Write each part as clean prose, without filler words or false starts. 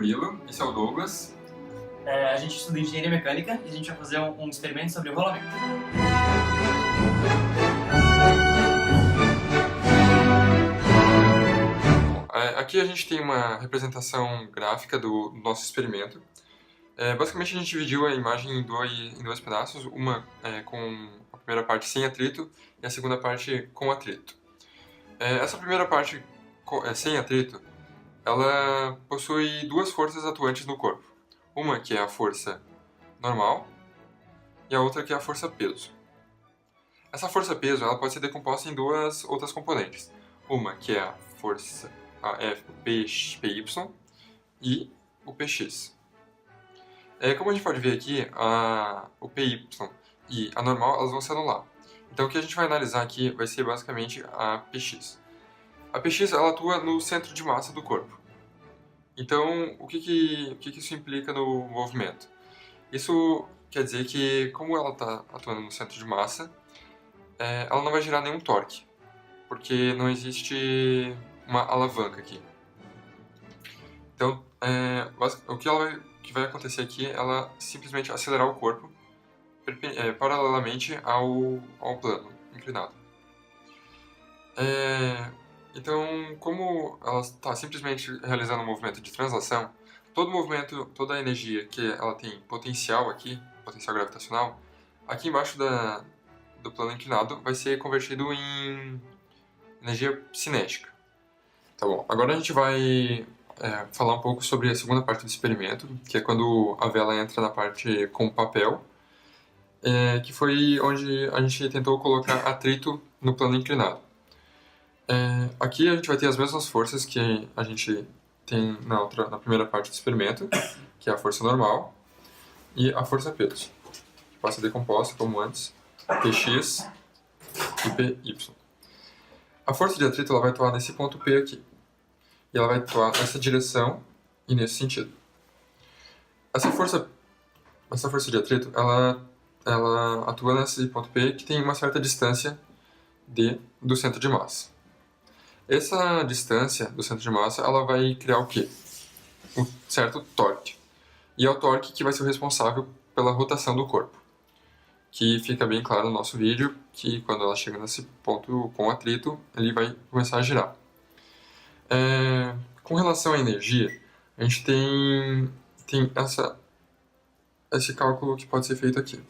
Murilo, esse é o Douglas. A gente estuda engenharia mecânica e a gente vai fazer um experimento sobre rolamento. Aqui a gente tem uma representação gráfica do nosso experimento. Basicamente a gente dividiu a imagem em dois pedaços, uma com a primeira parte sem atrito e a segunda parte com atrito. Essa primeira parte sem atrito, ela possui duas forças atuantes no corpo. Uma que é a força normal e a outra que é a força peso. Essa força peso ela pode ser decomposta em duas outras componentes. Uma que é a força PY e o PX. Como a gente pode ver aqui, o PY e a normal elas vão se anular. Então o que a gente vai analisar aqui vai ser basicamente a PX. A PX ela atua no centro de massa do corpo. Então o que isso implica no movimento? Isso quer dizer que, como ela está atuando no centro de massa, ela não vai gerar nenhum torque, porque não existe uma alavanca aqui. Então, o que vai acontecer aqui é ela simplesmente acelerar o corpo paralelamente ao plano inclinado. Então, como ela está simplesmente realizando um movimento de translação, todo movimento, toda a energia que ela tem potencial aqui, potencial gravitacional, aqui embaixo do plano inclinado vai ser convertido em energia cinética. Tá bom, agora a gente vai falar um pouco sobre a segunda parte do experimento, que é quando a vela entra na parte com papel, que foi onde a gente tentou colocar atrito no plano inclinado. Aqui a gente vai ter as mesmas forças que a gente tem na primeira parte do experimento, que é a força normal e a força peso, que pode ser decomposta como antes, Px e Py. A força de atrito ela vai atuar nesse ponto P aqui, e ela vai atuar nessa direção e nesse sentido. Essa força de atrito ela atua nesse ponto P que tem uma certa distância do centro de massa. Essa distância do centro de massa ela vai criar o quê? Um certo torque. E é o torque que vai ser o responsável pela rotação do corpo. Que fica bem claro no nosso vídeo que quando ela chega nesse ponto com atrito, ele vai começar a girar. Com relação à energia, a gente tem esse cálculo que pode ser feito aqui.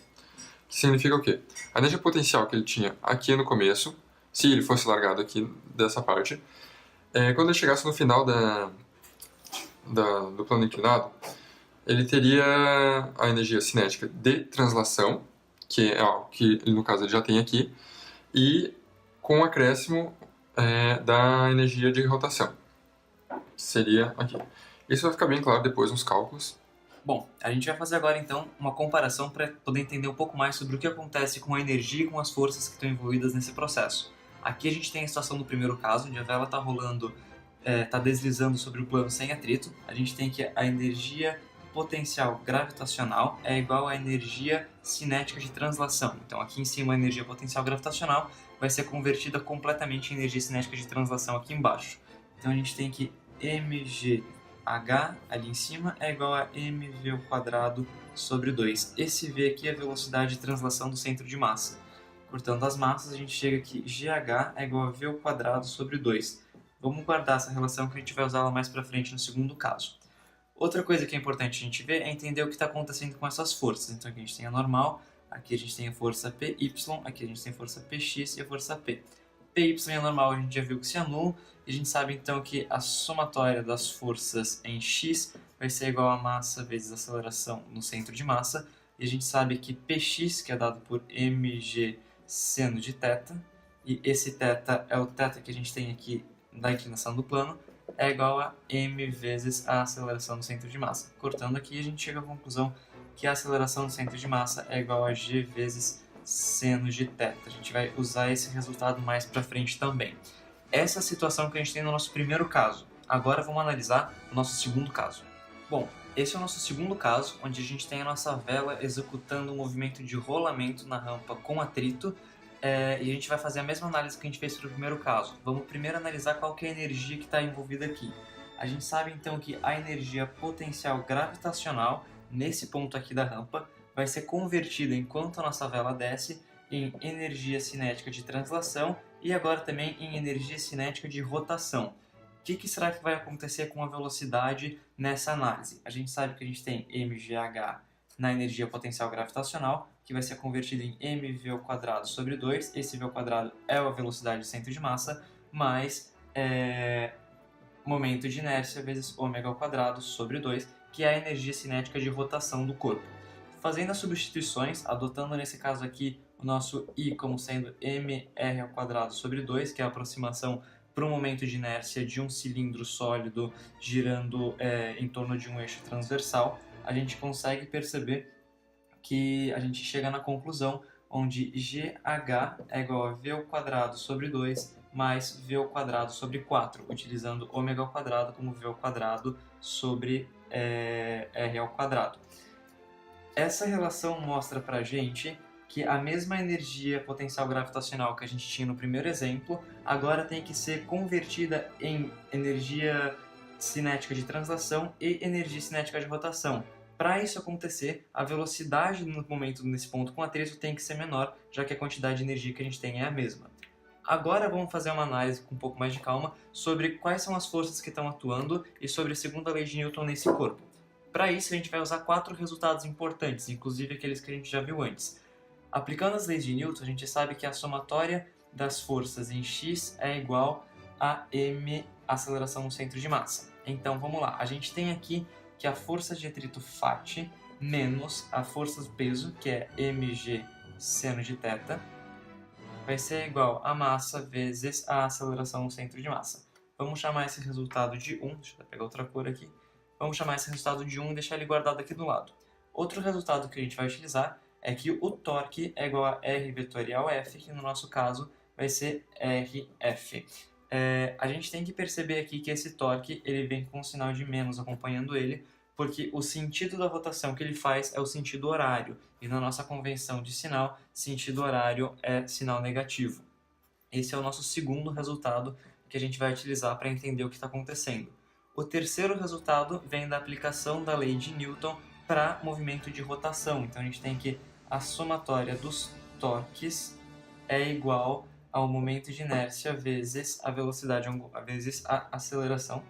Que significa o quê? A energia potencial que ele tinha aqui no começo, se ele fosse largado aqui dessa parte, quando ele chegasse no final do plano inclinado, ele teria a energia cinética de translação, que é algo que no caso ele já tem aqui, e com o acréscimo da energia de rotação, que seria aqui. Isso vai ficar bem claro depois nos cálculos. Bom, a gente vai fazer agora então uma comparação para poder entender um pouco mais sobre o que acontece com a energia e com as forças que estão envolvidas nesse processo. Aqui a gente tem a situação do primeiro caso, onde a vela está rolando, está deslizando sobre o plano sem atrito. A gente tem que a energia potencial gravitacional é igual à energia cinética de translação. Então aqui em cima a energia potencial gravitacional vai ser convertida completamente em energia cinética de translação aqui embaixo. Então a gente tem que mgh ali em cima é igual a mv ao quadrado sobre 2. Esse v aqui é a velocidade de translação do centro de massa. Cortando as massas, a gente chega aqui, GH é igual a V ao quadrado sobre 2. Vamos guardar essa relação que a gente vai usá-la mais para frente no segundo caso. Outra coisa que é importante a gente ver é entender o que está acontecendo com essas forças. Então aqui a gente tem a normal, aqui a gente tem a força PY, aqui a gente tem a força PX e a força P. PY e a normal a gente já viu que se anulam, e a gente sabe então que a somatória das forças em x vai ser igual a massa vezes a aceleração no centro de massa, e a gente sabe que Px, que é dado por mg seno de θ, e esse θ é o θ que a gente tem aqui da inclinação do plano, é igual a m vezes a aceleração do centro de massa. Cortando aqui, a gente chega à conclusão que a aceleração do centro de massa é igual a g vezes seno de θ. A gente vai usar esse resultado mais para frente também. Essa é a situação que a gente tem no nosso primeiro caso. Agora vamos analisar o nosso segundo caso. Bom, esse é o nosso segundo caso, onde a gente tem a nossa vela executando um movimento de rolamento na rampa com atrito, e a gente vai fazer a mesma análise que a gente fez para o primeiro caso. Vamos primeiro analisar qual que é a energia que está envolvida aqui. A gente sabe então que a energia potencial gravitacional, nesse ponto aqui da rampa, vai ser convertida enquanto a nossa vela desce em energia cinética de translação e agora também em energia cinética de rotação. O que será que vai acontecer com a velocidade nessa análise? A gente sabe que a gente tem mgh na energia potencial gravitacional, que vai ser convertido em mv ao quadrado sobre 2. Esse v ao quadrado é a velocidade do centro de massa, mais momento de inércia vezes ômega ao quadrado sobre 2, que é a energia cinética de rotação do corpo. Fazendo as substituições, adotando nesse caso aqui o nosso I como sendo mr ao quadrado sobre 2, que é a aproximação para um momento de inércia de um cilindro sólido girando em torno de um eixo transversal, a gente consegue perceber que a gente chega na conclusão onde GH é igual a V ao quadrado sobre 2 mais V ao quadrado sobre 4, utilizando ômega ao quadrado como V ao quadrado sobre R ao quadrado. Essa relação mostra pra gente que a mesma energia potencial gravitacional que a gente tinha no primeiro exemplo, agora tem que ser convertida em energia cinética de translação e energia cinética de rotação. Para isso acontecer, a velocidade no momento nesse ponto com atrito tem que ser menor, já que a quantidade de energia que a gente tem é a mesma. Agora vamos fazer uma análise com um pouco mais de calma sobre quais são as forças que estão atuando e sobre a segunda lei de Newton nesse corpo. Para isso a gente vai usar 4 resultados importantes, inclusive aqueles que a gente já viu antes. Aplicando as leis de Newton, a gente sabe que a somatória das forças em x é igual a m aceleração no centro de massa. Então vamos lá, a gente tem aqui que a força de atrito Φ menos a força do peso, que é mg seno de θ, vai ser igual a massa vezes a aceleração no centro de massa. Vamos chamar esse resultado de 1, deixa eu pegar outra cor aqui. Vamos chamar esse resultado de 1 e deixar ele guardado aqui do lado. Outro resultado que a gente vai utilizar é que o torque é igual a R vetorial F, que no nosso caso vai ser RF. A gente tem que perceber aqui que esse torque ele vem com um sinal de menos acompanhando ele, porque o sentido da rotação que ele faz é o sentido horário, e na nossa convenção de sinal, sentido horário é sinal negativo. Esse é o nosso segundo resultado que a gente vai utilizar para entender o que está acontecendo. O terceiro resultado vem da aplicação da lei de Newton para movimento de rotação. Então a gente tem que a somatória dos torques é igual ao momento de inércia vezes a velocidade vezes a aceleração,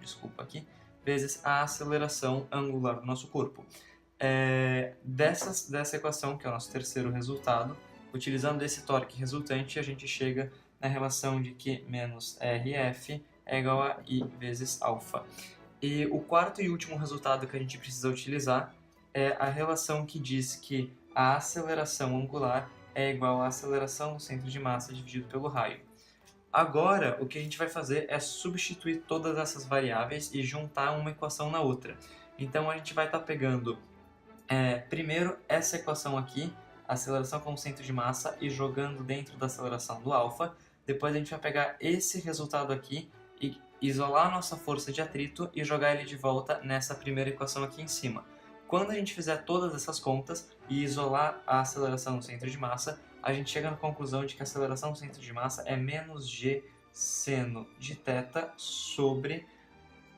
vezes a aceleração angular do nosso corpo. Dessa equação, que é o nosso terceiro resultado, utilizando esse torque resultante, a gente chega na relação de que menos RF é igual a I vezes alfa. E o quarto e último resultado que a gente precisa utilizar é a relação que diz que a aceleração angular é igual à aceleração no centro de massa dividido pelo raio. Agora, o que a gente vai fazer é substituir todas essas variáveis e juntar uma equação na outra. Então, a gente vai estar pegando, primeiro, essa equação aqui, aceleração como centro de massa, e jogando dentro da aceleração do alfa. Depois, a gente vai pegar esse resultado aqui e isolar a nossa força de atrito e jogar ele de volta nessa primeira equação aqui em cima. Quando a gente fizer todas essas contas e isolar a aceleração no centro de massa, a gente chega na conclusão de que a aceleração no centro de massa é menos g seno de θ sobre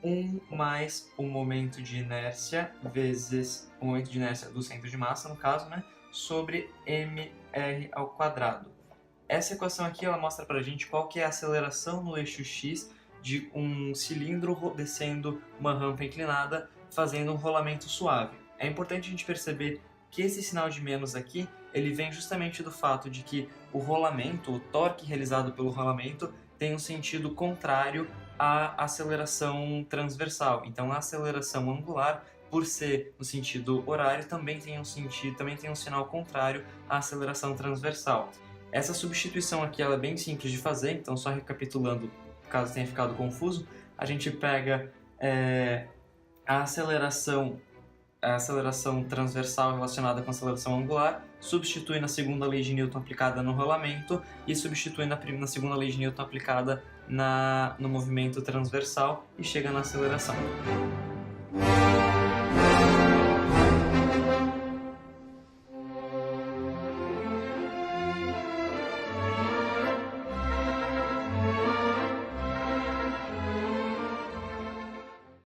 1 mais o momento de inércia vezes o momento de inércia do centro de massa, no caso, sobre mr ao quadrado. Essa equação aqui ela mostra pra gente qual que é a aceleração no eixo x de um cilindro descendo uma rampa inclinada, fazendo um rolamento suave. É importante a gente perceber que esse sinal de menos aqui, ele vem justamente do fato de que o rolamento, o torque realizado pelo rolamento, tem um sentido contrário à aceleração transversal. Então a aceleração angular, por ser no sentido horário, também tem um sinal contrário à aceleração transversal. Essa substituição aqui ela é bem simples de fazer, então só recapitulando, caso tenha ficado confuso, a gente pega a aceleração transversal relacionada com a aceleração angular, substitui na segunda lei de Newton aplicada no rolamento e substitui na segunda lei de Newton aplicada no movimento transversal e chega na aceleração.